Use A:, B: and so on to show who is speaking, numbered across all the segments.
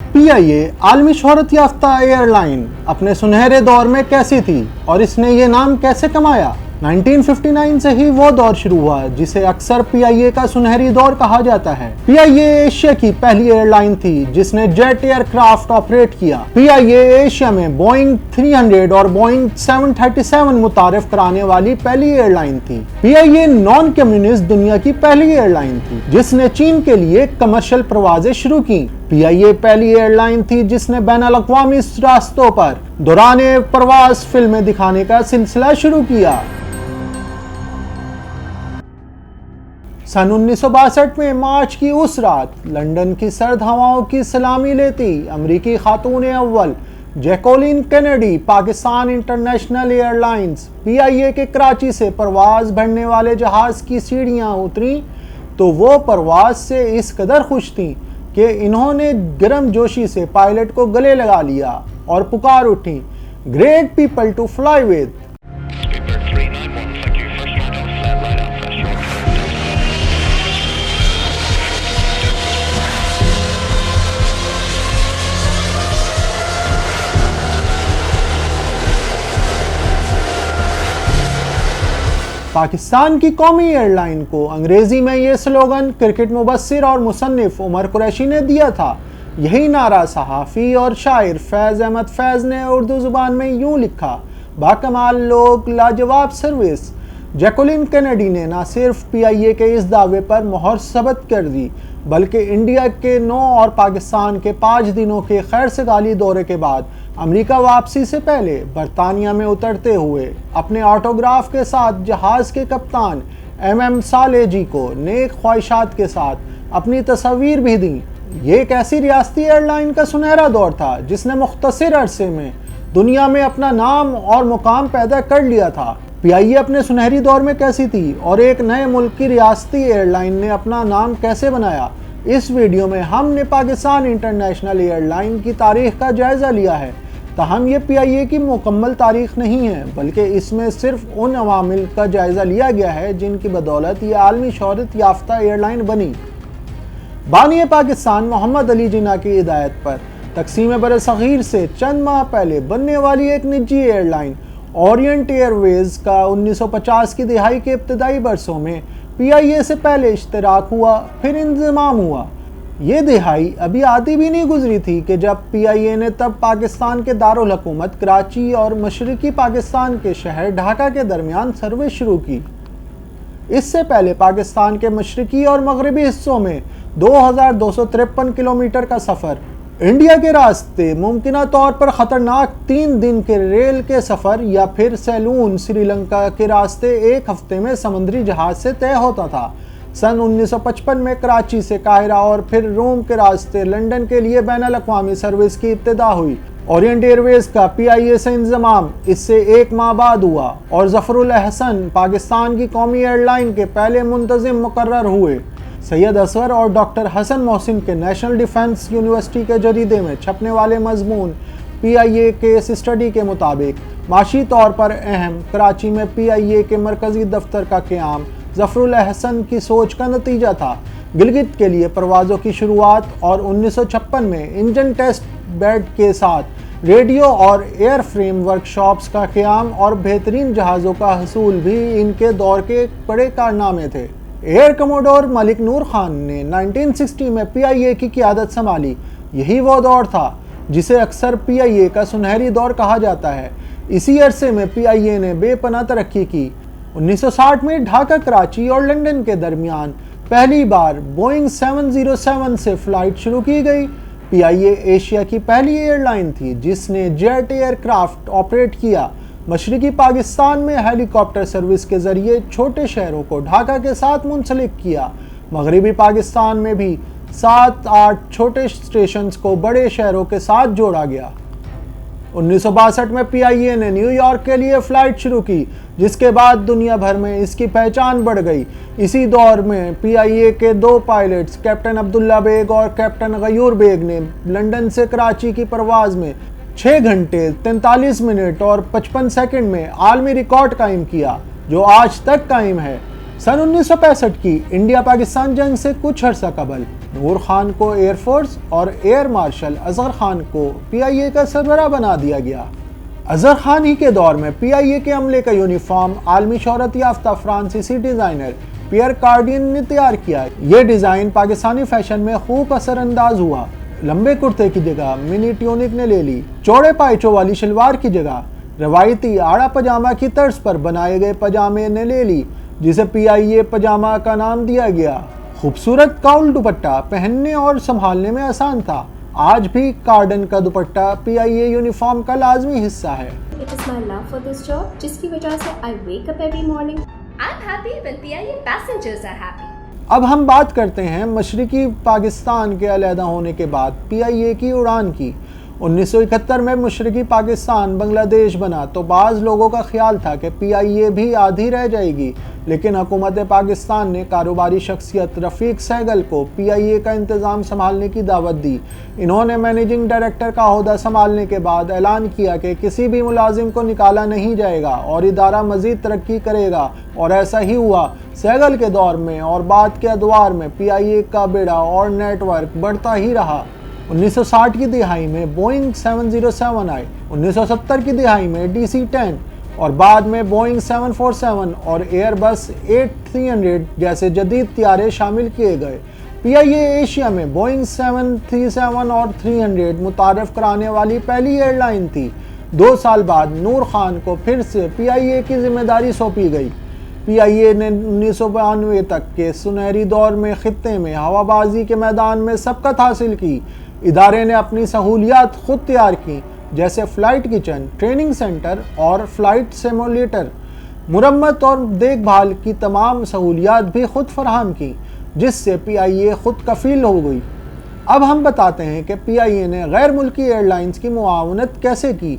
A: PIA आलमी शोहरत याफ्ता एयरलाइन अपने सुनहरे दौर में कैसी थी और इसने ये नाम कैसे कमाया। 1959 से ही वो दौर शुरू हुआ जिसे अक्सर PIA का सुनहरी दौर कहा जाता है। PIA एशिया की पहली एयरलाइन थी जिसने जेट एयरक्राफ्ट ऑपरेट किया। PIA एशिया में बोइंग 300 और बोइंग 737 मुतारिफ कराने वाली पहली एयरलाइन थी। PIA नॉन कम्युनिस्ट दुनिया की पहली एयरलाइन थी जिसने चीन के लिए कमर्शियल परवाजें शुरू की। PIA पहली एयरलाइन थी जिसने बैनुल-अक़वामी रास्तों पर दौरान परवाज फिल्में दिखाने का सिलसिला शुरू किया। सन 1962 में मार्च की उस रात लंदन की सर्द हवाओं की सलामी लेती अमरीकी खातून अव्वल Jacqueline Kennedy Pakistan International Airlines PIA के कराची से परवाज भरने वाले जहाज की सीढ़ियां उतरी तो वो परवाज से इस कदर खुश थीं कि इन्होंने गर्म जोशी से पायलट को गले लगा लिया और पुकार उठी, great people to fly with. Pakistan की कौमी एयरलाइन को अंग्रेजी में ये स्लोगन क्रिकेट मुबस्सिर और मुसन्निफ उमर कुरैशी ने दिया था। यही नारा सहाफ़ी और शायर फैज़ अहमद फैज़ ने उर्दू ज़ुबान में यूँ लिखा, बाकमाल लोग लाजवाब सर्विस। जैकोलिन कैनेडी ने न सिर्फ PIA के इस दावे पर मोहर सबत कर दी बल्कि इंडिया के 9 और पाकिस्तान के 5 दिनों के खैर सगाली दौरे के बाद अमेरिका वापसी से पहले बरतानिया में उतरते हुए अपने ऑटोग्राफ के साथ जहाज़ के कप्तान MM साले जी को नेक ख्वाहिशात के साथ अपनी तस्वीर भी दी। ये एक ऐसी रियासती एयरलाइन का सुनहरा दौर था जिसने मुख्तसर अरसे में दुनिया में अपना नाम और मुकाम पैदा कर लिया था। PIA अपने सुनहरी दौर में कैसी थी और एक नए मुल्क की रियासती एयरलाइन ने अपना नाम कैसे बनाया, इस वीडियो में हमने पाकिस्तान इंटरनेशनल एयरलाइन की तारीख का जायज़ा लिया है। ताहम ये PIA की मुकम्मल तारीख नहीं है बल्कि इसमें सिर्फ उन अवामिल का जायज़ा लिया गया है जिनकी बदौलत ये आलमी शोहरत याफ्ता एयरलाइन बनी। बानी पाकिस्तान मोहम्मद अली जिन्ना की हिदायत पर तकसीम बरसग़ीर से चंद माह पहले बनने वाली एक निजी एयरलाइन ओरिएंट एयरवेज़ का 1950 की दिहाई के इब्तदाई बरसों में PIA से पहले इश्तराक हुआ, फिर इंज़माम हुआ। ये दिहाई अभी आधी भी नहीं गुजरी थी कि जब PIA ने तब पाकिस्तान के दारुल हुकूमत कराची और मशरक़ी पाकिस्तान के शहर ढाका के दरमियान सर्विस शुरू की। इससे पहले पाकिस्तान के मशरक़ी और मगरबी हिस्सों में 2253 किलोमीटर का सफ़र, इंडिया के रास्ते मुमकिना तौर पर ख़तरनाक 3 दिन के रेल के सफ़र या फिर सैलून श्रीलंका के रास्ते 1 हफ्ते में समुद्री जहाज़ से तय होता था। सन 1955 में कराची से काहिरा और फिर रोम के रास्ते लंदन के लिए बैनुल-अक़वामी सर्विस की इब्तिदा हुई। ओरिएंट एयरवेज़ का PIA से इंज़माम इससे 1 माह बाद हुआ और ज़फ़रुल अहसन पाकिस्तान की कौमी एयरलाइन के पहले मुंतज़िम मुकर्रर हुए। सैयद असगर और डॉक्टर हसन मोहसिन के नेशनल डिफेंस यूनिवर्सिटी के जरीदे में छपने वाले मजमून PIA केस स्टडी के मुताबिक माशी तौर पर अहम कराची में PIA के मरकज़ी दफ्तर का क़याम ज़फ़रुल अहसन की सोच का नतीजा था। गिलगित के लिए परवाज़ों की शुरुआत और 1956 में इंजन टेस्ट बेड के साथ रेडियो और एयर फ्रेम वर्कशॉप्स का क़याम और बेहतरीन जहाज़ों का हसूल भी इनके दौर के बड़े कारनामे थे। एयर कमोडोर मलिक नूर खान ने 1960 में PIA की क़ियादत संभाली। यही वो दौर था जिसे अक्सर PIA का सुनहरी दौर कहा जाता है। इसी अरसे में PIA ने बेपनाह तरक्की की। 1960 में ढाका, कराची और लंदन के दरमियान पहली बार बोइंग 707 से फ़्लाइट शुरू की गई। PIA एशिया की पहली एयरलाइन थी जिसने जेट एयरक्राफ्ट ऑपरेट किया। मशरक़ी पाकिस्तान में हेलीकॉप्टर सर्विस के ज़रिए छोटे शहरों को ढाका के साथ मुंसलिक किया। मगरबी पाकिस्तान में भी 7-8 छोटे स्टेशंस को बड़े शहरों के साथ जोड़ा गया। 1962 में PIA ने न्यूयॉर्क के लिए फ़्लाइट शुरू की जिसके बाद दुनिया भर में इसकी पहचान बढ़ गई। इसी दौर में PIA के 2 पायलट्स कैप्टन अब्दुल्ला बेग और कैप्टन गयूर बेग ने लंदन से कराची की परवाज़ में 6 घंटे 43 मिनट और 55 सेकंड में आलमी रिकॉर्ड कायम किया जो आज तक कायम है। सन 1965 की इंडिया पाकिस्तान जंग से कुछ अर्सा कबल नूर खान को एयरफोर्स और एयर मार्शल असगर खान को PIA का सरबराह बना दिया गया। अजहर खान ही के दौर में PIA के अमले का यूनिफॉर्म आलमी शोहरत याफ्ता फ्रांसीसी डिज़ाइनर पियर कार्डियन ने तैयार किया। ये डिज़ाइन पाकिस्तानी फैशन में खूब असरअंदाज हुआ। लंबे कुर्ते की जगह मिनी ट्यूनिक ने ले ली। चौड़े पायचों वाली शलवार की जगह रवायती आड़ा पजामा की तर्ज पर बनाए गए पजामे ने ले ली, जिसे PIA पजामा का नाम दिया गया। खूबसूरत काउल दुपट्टा पहनने और संभालने में आसान था। आज भी कार्डन का दुपट्टा PIA यूनिफॉर्म का लाजमी हिस्सा है।
B: It is my love for this job, जिसकी वजह से I wake up every morning. I'm happy when PIA passengers are happy.
A: अब हम बात करते हैं मशरिकी पाकिस्तान के अलहदा होने के बाद PIA की उड़ान की। 1971 में मशरिकी पाकिस्तान बांग्लादेश बना तो बाज़ लोगों का ख्याल था कि PIA भी आधी रह जाएगी, लेकिन हुकूमत पाकिस्तान ने कारोबारी शख्सियत रफ़ीक सहगल को PIA का इंतज़ाम संभालने की दावत दी। इन्होंने मैनेजिंग डायरेक्टर का ओहदा संभालने के बाद ऐलान किया कि किसी भी मुलाजिम को निकाला नहीं जाएगा और इदारा मज़ीद तरक्की करेगा, और ऐसा ही हुआ। सहगल के दौर में और बाद के अदवार में PIA का बेड़ा और नेटवर्क बढ़ता ही रहा। 1960 की दिहाई में बोइंग 707 आए, 1970 की दिहाई में DC-10 और बाद में बोइंग 747 और एयरबस 8300 जैसे जदीद त्यारे शामिल किए गए। PIA एशिया में बोइंग 737 और 300 मुतारफ़ कराने वाली पहली एयरलाइन थी। 2 साल बाद नूर खान को फिर से PIA की जिम्मेदारी सौंपी गई। PIA ने 1992 तक के सुनहरी दौर में खित्ते में हवाबाजी के मैदान में सबकत हासिल की। इदारे ने अपनी सहूलियात खुद तैयार की, जैसे फ़्लाइट किचन, ट्रेनिंग सेंटर और फ़्लाइट सिमुलेटर। मुरम्मत और देखभाल की तमाम सहूलियात भी खुद फराहम की, जिससे PIA खुद कफ़ील हो गई। अब हम बताते हैं कि PIA ने गैर मुल्की एयरलाइंस की मुआवनत कैसे की।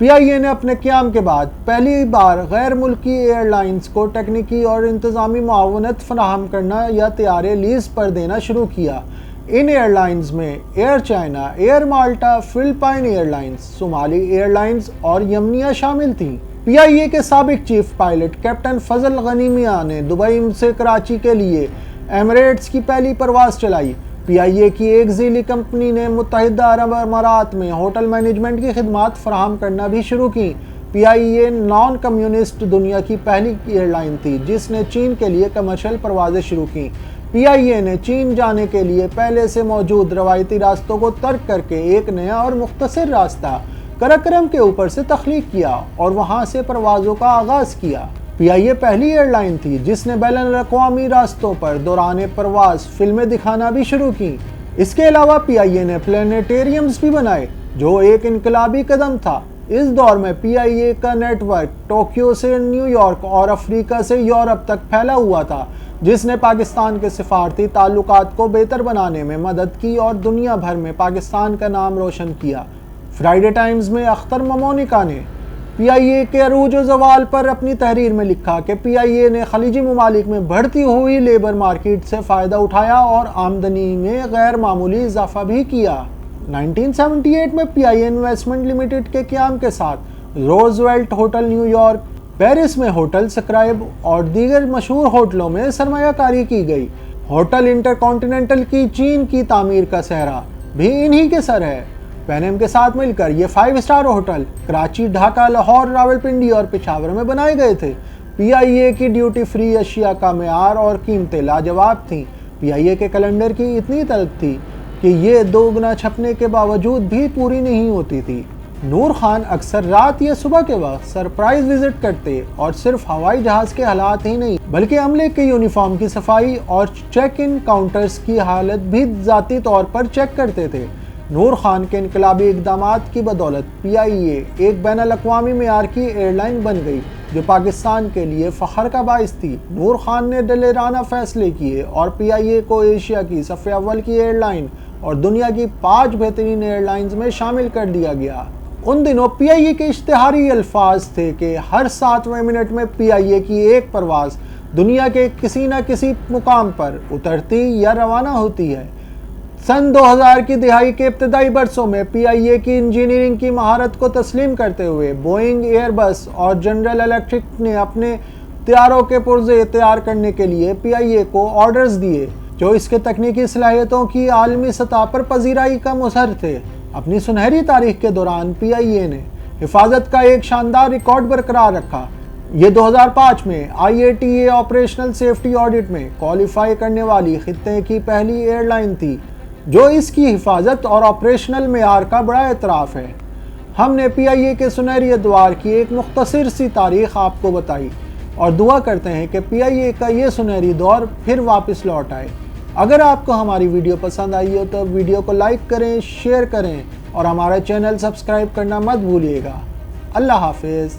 A: PIA ने अपने क़याम के बाद पहली बार गैर मुल्की एयरलाइंस को टेक्निकी और इंतज़ामी मुआवनत फराहम करना या तैयारे लीज़ पर देना शुरू किया। इन एयरलाइंस में एयर चाइना, एयर माल्टा, फिलिपाइन एयरलाइंस, सोमाली एयरलाइंस और यमनिया शामिल थीं। PIA के साबिक चीफ पायलट कैप्टन फजल गनी मियां ने दुबई से कराची के लिए एमिरेट्स की पहली परवाज़ चलाई। PIA की एक ज़ीली कंपनी ने मुत्तहिदा अरब अमारात में होटल मैनेजमेंट की खिदमात फराहम करना भी शुरू की। PIA नॉन कम्युनिस्ट दुनिया की पहली एयरलाइन थी जिसने चीन के लिए कमर्शियल परवाज़ें शुरू की। PIA ने चीन जाने के लिए पहले से मौजूद रवायती रास्तों को तर्क करके एक नया और मुख्तसर रास्ता कराकरम के ऊपर से तख्लीक किया और वहाँ से परवाज़ों का आगाज़ किया। PIA पहली एयरलाइन थी जिसने बैनुल-अक़वामी रास्तों पर दौरान परवाज़ फिल्में दिखाना भी शुरू की। इसके अलावा PIA ने प्लानिटेरियम्स भी बनाए, जो एक इनकलाबी कदम था। इस दौर में PIA का नेटवर्क टोक्यो से न्यूयॉर्क और अफ्रीका से यूरोप तक फैला हुआ था, जिसने पाकिस्तान के सिफारती ताल्लुकात को बेहतर बनाने में मदद की और दुनिया भर में पाकिस्तान का नाम रोशन किया। फ्राइडे टाइम्स में अख्तर ममोनिका ने PIA के अरूज व ज़वाल पर अपनी तहरीर में लिखा कि PIA ने खलीजी ममालिक में बढ़ती हुई लेबर मार्केट से फ़ायदा उठाया और आमदनी में गैर मामूली इजाफा भी किया। 1978 में PIA इन्वेस्टमेंट लिमिटेड के क़याम के साथ रोजवेल्ट होटल न्यूयॉर्क, पेरिस में होटल स्क्राइब और दीगर मशहूर होटलों में सरमायाकारी की गई। होटल इंटरकॉन्टिनेंटल की चीन की तामीर का सहरा भी इन्हीं के सर है। पैनम के साथ मिलकर ये 5 स्टार होटल कराची, ढाका, लाहौर, रावलपिंडी और पेशावर में बनाए गए थे। PIA की ड्यूटी फ्री अशिया का मेयार और कीमतें लाजवाब थीं। PIA के कैलेंडर की इतनी तलब थी कि ये 2 गुना छपने के बावजूद भी पूरी नहीं होती थी। नूर खान अक्सर रात या सुबह के वक्त सरप्राइज विजिट करते और सिर्फ हवाई जहाज़ के हालात ही नहीं बल्कि अमले के यूनिफॉर्म की सफाई और चेक इन काउंटर्स की हालत भी ज़ाती तौर पर चेक करते थे। नूर खान के इनकलाबी इक़दामात की बदौलत PIA एक बैनुल-अक़वामी मेयार की एयरलाइन बन गई, जो पाकिस्तान के लिए फ़ख्र का बाइस थी। नूर खान ने दिलेराना फ़ैसले किए और PIA को एशिया की सफ़े अव्वल की एयरलाइन और दुनिया की 5 बेहतरीन एयरलाइंस में शामिल कर दिया गया। उन दिनों PIA के इश्तिहारी अल्फाज थे कि हर 7वें मिनट में PIA की एक परवाज़ दुनिया के किसी न किसी मुकाम पर उतरती या रवाना होती है। सन 2000 की दिहाई के इब्तदाई बरसों में PIA की इंजीनियरिंग की महारत को तस्लीम करते हुए बोइंग, एयरबस और जनरल इलेक्ट्रिक ने अपने तैयारों के पुर्जे तैयार करने के लिए PIA को ऑर्डर्स दिए जो इसके तकनीकी सलाहियतों की आलमी सतह पर पजीराई का मुसहर थे। अपनी सुनहरी तारीख के दौरान PIA ने हिफाजत का एक शानदार रिकॉर्ड बरकरार रखा। ये 2005 में IATA ऑपरेशनल सेफ्टी ऑडिट में क्वालिफाई करने वाली खित्ते की पहली एयरलाइन थी जो इसकी हिफाजत और ऑपरेशनल मेयार का बड़ा एतराफ़ है। हमने PIA के सुनहरी अदवार की एक मुख्तसर सी तारीख आपको बताई और दुआ करते हैं कि PIA का ये सुनहरी दौर फिर वापस लौट आए। अगर आपको हमारी वीडियो पसंद आई हो तो वीडियो को लाइक करें, शेयर करें और हमारा चैनल सब्सक्राइब करना मत भूलिएगा। अल्लाह हाफिज़।